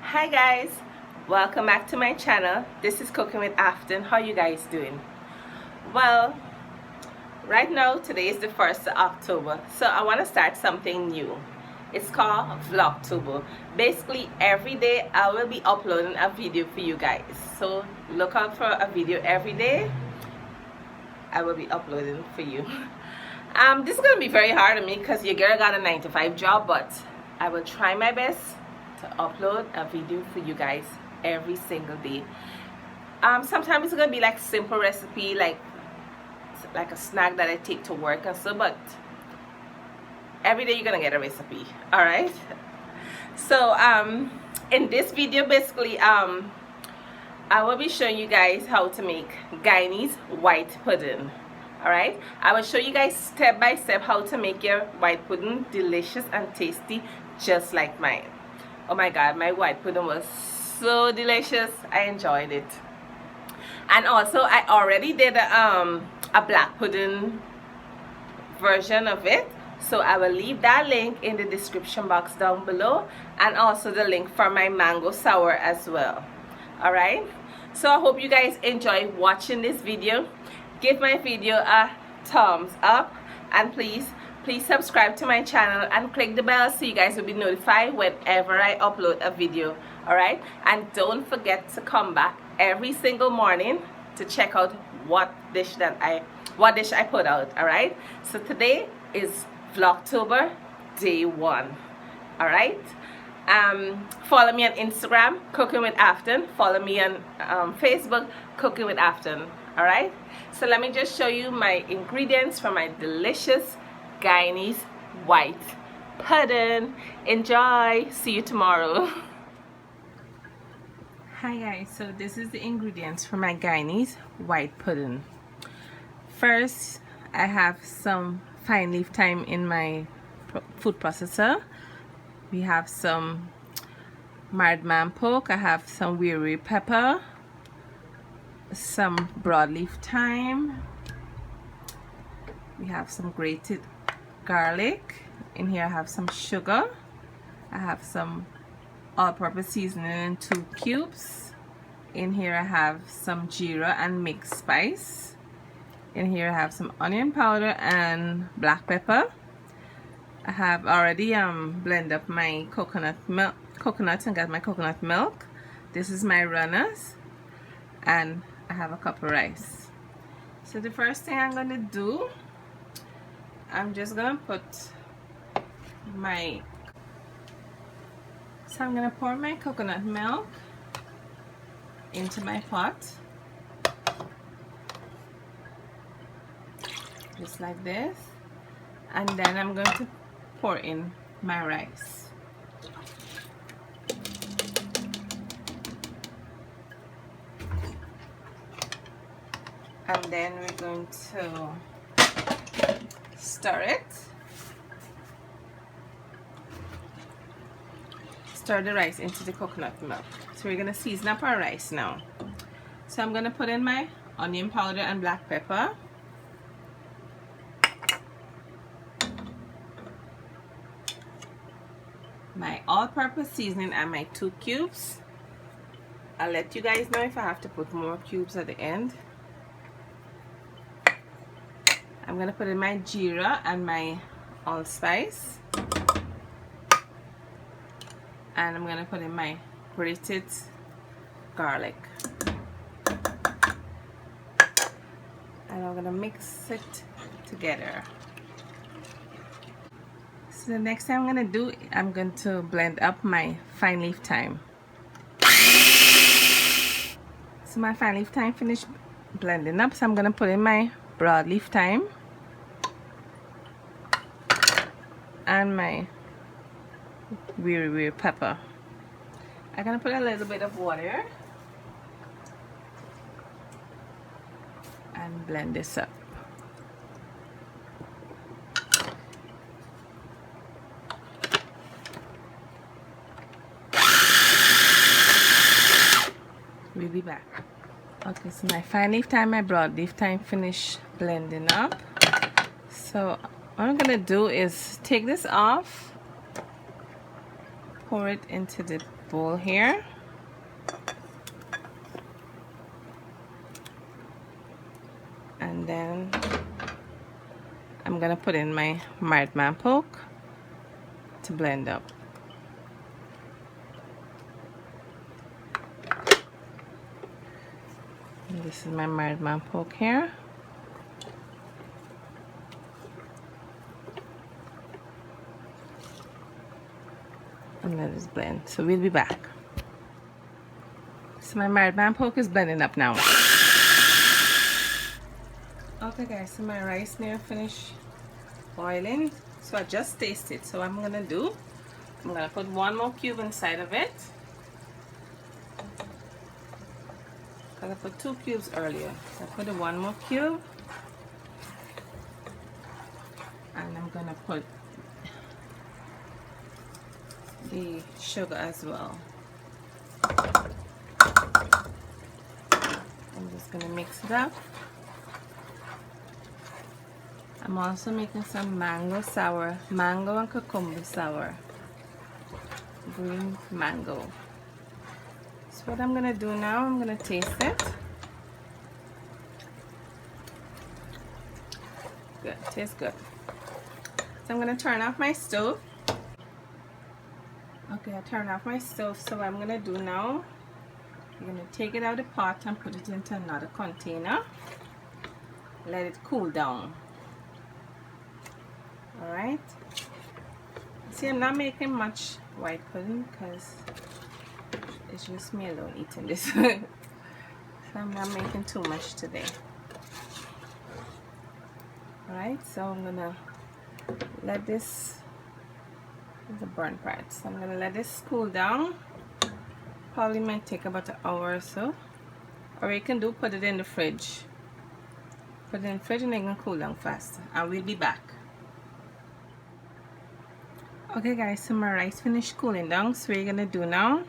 Hi guys, welcome back to my channel. This is Cooking with Afton. How you guys doing? Well, right now today is the 1st of October, so I want to start something new. It's called Vlogtober. Basically every day I will be uploading a video for you guys, so look out for a video every day. I will be uploading for you. This is gonna be very hard on me because your girl got a 9-to-5 job, but I will try my best to upload a video for you guys every single day. Sometimes it's gonna be like simple recipe, like a snack that I take to work and so, but every day you're gonna get a recipe. All right, so in this video basically I will be showing you guys how to make Guyanese white pudding. All right, I will show you guys step by step how to make your white pudding delicious and tasty just like mine. Oh my god, my white pudding was so delicious. I enjoyed it. And also I already did a black pudding version of it, so I will leave that link in the description box down below, and also the link for my mango sour as well. Alright, so I hope you guys enjoy watching this video. Give my video a thumbs up, and please subscribe to my channel and click the bell so you guys will be notified whenever I upload a video. Alright, and don't forget to come back every single morning to check out what dish I put out. Alright, so today is Vlogtober day 1. Alright, follow me on Instagram, Cooking with Afton. Follow me on Facebook, Cooking with Afton. Alright, so let me just show you my ingredients for my delicious Guyanese white pudding. Enjoy. See you tomorrow. Hi guys, so this is the ingredients for my Guyanese white pudding. First, I have some fine leaf thyme in my food processor. We have some marmot pork. I have some Wiri pepper, some broadleaf thyme. We have some grated garlic. In here I have some sugar. I have some all-purpose seasoning in 2 cubes. In here I have some jeera and mixed spice. In here I have some onion powder and black pepper. I have already blended up my coconut and got my coconut milk. This is my runners, and I have a cup of rice. So the first thing I'm gonna do, I'm just gonna put I'm gonna pour my coconut milk into my pot, just like this, and then I'm going to pour in my rice. And then we're going to stir it. Stir the rice into the coconut milk. So we're going to season up our rice now. So I'm going to put in my onion powder and black pepper. My all-purpose seasoning and my 2 cubes. I'll let you guys know if I have to put more cubes at the end. I'm going to put in my jeera and my allspice. And I'm going to put in my grated garlic. And I'm going to mix it together. So the next thing I'm going to do, I'm going to blend up my fine leaf thyme. So my fine leaf thyme finished blending up, so I'm going to put in my broadleaf thyme and my Wiri pepper. I'm going to put a little bit of water and blend this up. We'll be back. Okay, so my fine leaf thyme, my broadleaf thyme finished blending up. So what I'm gonna do is take this off, pour it into the bowl here. And then I'm gonna put in my marred man poke to blend up. And this is my marred man poke here. And let it blend. So we'll be back. So my marred man poke is blending up now. Okay guys, so my rice near finished boiling. So I just tasted. So what I'm gonna do, I'm gonna put one more cube inside of it. Because I put 2 cubes earlier. So I put one more cube. And I'm gonna put the sugar as well. I'm just gonna mix it up. I'm also making some mango sour, mango and cucumber sour, green mango. So what I'm gonna do now, I'm gonna taste it. Good, tastes good. So I'm gonna turn off my stove. Okay, I turned off my stove. So what I'm gonna do now, I'm gonna take it out of the pot and put it into another container. Let it cool down. Alright. See, I'm not making much white pudding because it's just me alone eating this. So I'm not making too much today. Alright, so I'm gonna let this, the burnt part. So I'm gonna let this cool down. Probably might take about an hour or so. Or you can put it in the fridge. Put it in the fridge and it can cool down fast. And we'll be back. Okay guys, so my rice finished cooling down. So what you're gonna do now,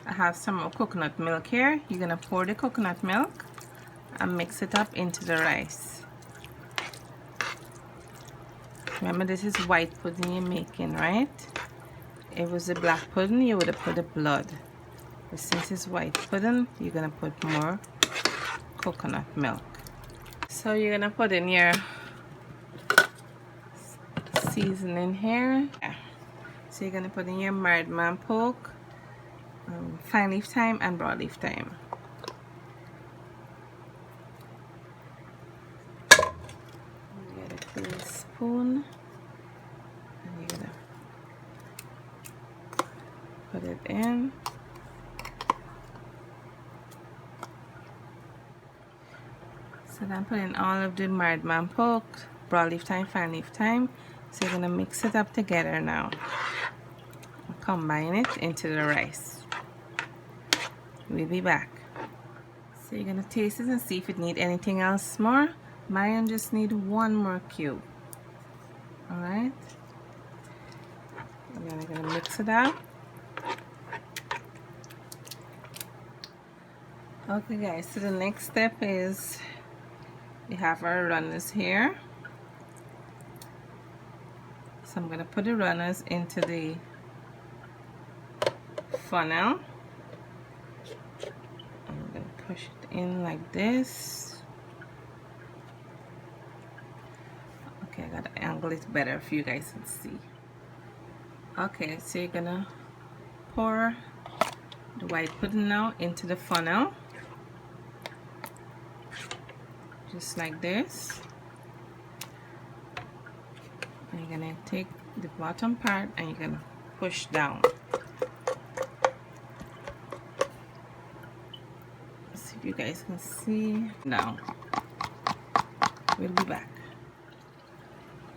I have some more coconut milk here. You're gonna pour the coconut milk and mix it up into the rice. Remember, this is white pudding you're making, right? If it was a black pudding, you would have put the blood. But since it's white pudding, you're gonna put more coconut milk. So you're gonna put in your seasoning here. So you're gonna put in your marred man poke, fine leaf thyme and broadleaf thyme. You get a teaspoon and you're gonna put it in. So then put in all of the marred man poke, broadleaf thyme, fine leaf thyme. So you're gonna mix it up together now. Combine it into the rice. We'll be back. So you're gonna taste it and see if it needs anything else more. Mine just need 1 more cube. Alright. And then I'm gonna mix it up. Okay guys, so the next step is we have our runners here. So I'm gonna put the runners into the funnel. I'm gonna push it in like this. Okay, I gotta angle it better if you guys can see. Okay, so you're gonna pour the white pudding now into the funnel, just like this. And you're gonna take the bottom part and you're gonna push down. See if you guys can see now. We'll be back.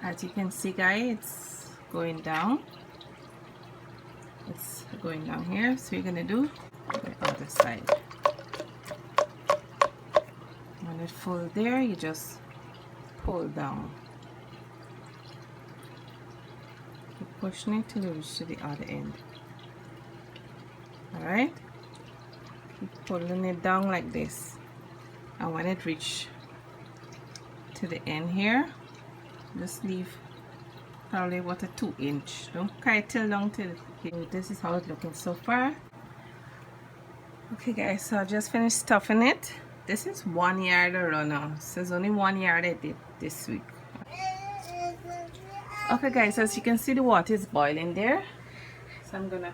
As you can see guys, it's going down. It's going down here. So you're gonna do the other side. When it's full there, you just pull down. Keep pushing it till you reach to the other end. Alright? Keep pulling it down like this. And when it reaches to the end here, Just leave probably about a 2-inch. Don't carry it till long till this is how it's looking so far. Okay guys, so I just finished stuffing it. This is 1 yard around now. So it's only 1 yard I did this week. Okay guys, as you can see the water is boiling there. So I'm gonna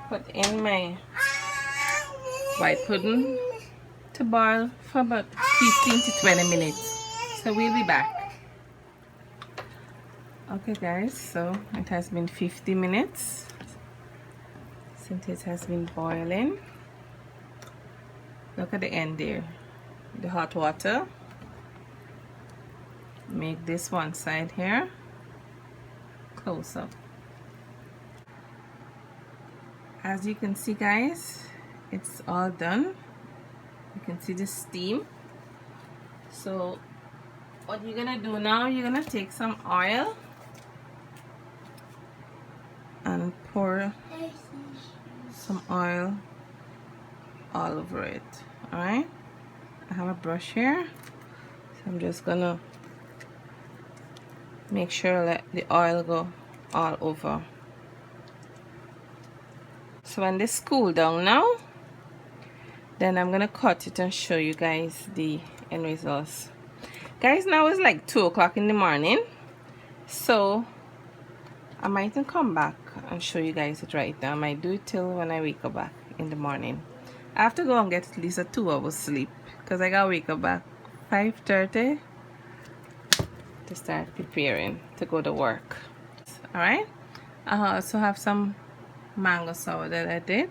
put in my white pudding to boil for about 15 to 20 minutes. So we'll be back. Okay guys, so it has been 50 minutes since it has been boiling. Look at the end there, the hot water. Make this one side here close up. As you can see guys, it's all done. You can see the steam. So what you're gonna do now, you're gonna take some oil and pour some oil all over it. Alright, I have a brush here, so I'm just gonna make sure let the oil go all over. So when this cool down now, then I'm gonna cut it and show you guys the end results. Guys, now it's like 2 o'clock in the morning, so I might come back and show you guys it right now. I might do it till when I wake up back in the morning. I have to go and get at least a 2 hours sleep because I gotta wake up back 5:30 to start preparing to go to work. Alright, I also have some mango sour that I did,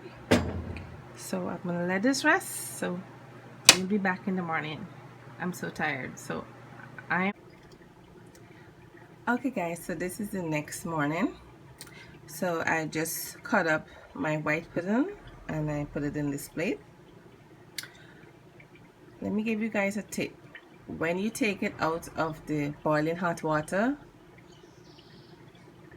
so I'm gonna let this rest. So we'll be back in the morning. I'm so tired, so okay guys, so this is the next morning. So I just cut up my white pudding and I put it in this plate. Let me give you guys a tip. When you take it out of the boiling hot water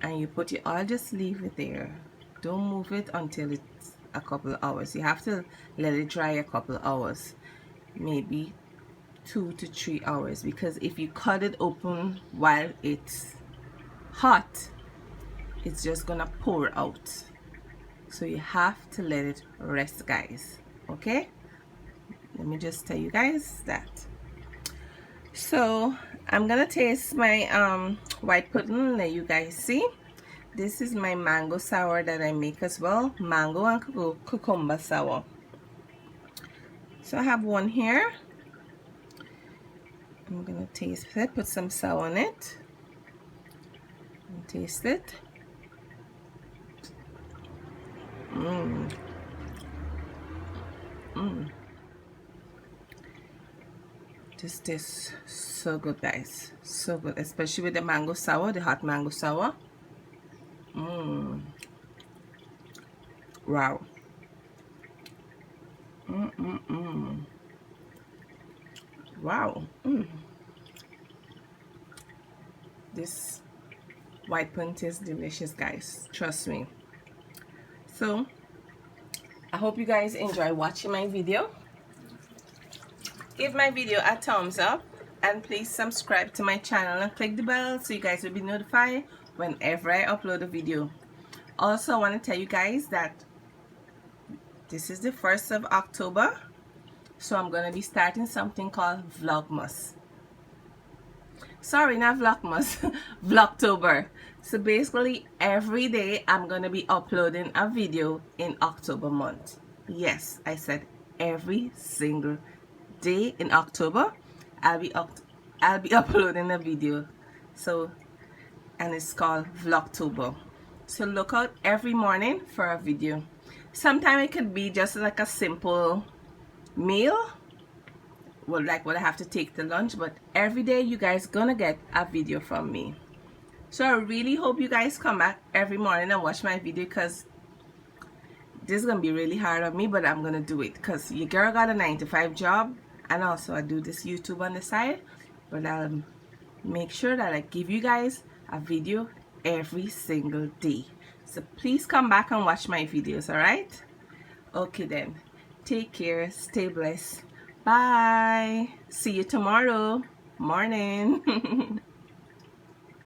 and you put your oil, just leave it there. Don't move it until it's a couple of hours. You have to let it dry a couple of hours, maybe 2 to 3 hours, because if you cut it open while it's hot, it's just gonna pour out. So you have to let it rest guys. Okay, let me just tell you guys that. So I'm gonna taste my white pudding, let you guys see. This is my mango sour that I make as well, mango and cucumber sour. So I have one here. I'm gonna taste it, put some sour on it and taste it. This tastes so good guys, so good, especially with the mango sour, the hot mango sour. Wow. Wow. This white pudding tastes delicious guys, trust me. So I hope you guys enjoy watching my video. Give my video a thumbs up and please subscribe to my channel and click the bell so you guys will be notified whenever I upload a video. Also, I want to tell you guys that this is the 1st of October, so I'm going to be starting something called Vlogmas. Sorry, not Vlogmas, Vlogtober. So basically every day I'm going to be uploading a video in October month. Yes, I said every single day in October I'll be uploading a video. So, and it's called Vlogtober. So look out every morning for a video. Sometimes it could be just like a simple meal, well, like what I have to take to lunch, but every day you guys gonna get a video from me. So I really hope you guys come back every morning and watch my video, because this is gonna be really hard on me, but I'm gonna do it because your girl got a 9-to-5 job, and also I do this YouTube on the side, but I'll make sure that I give you guys a video every single day. So please come back and watch my videos, alright? Okay then, take care, stay blessed, bye, see you tomorrow. Morning.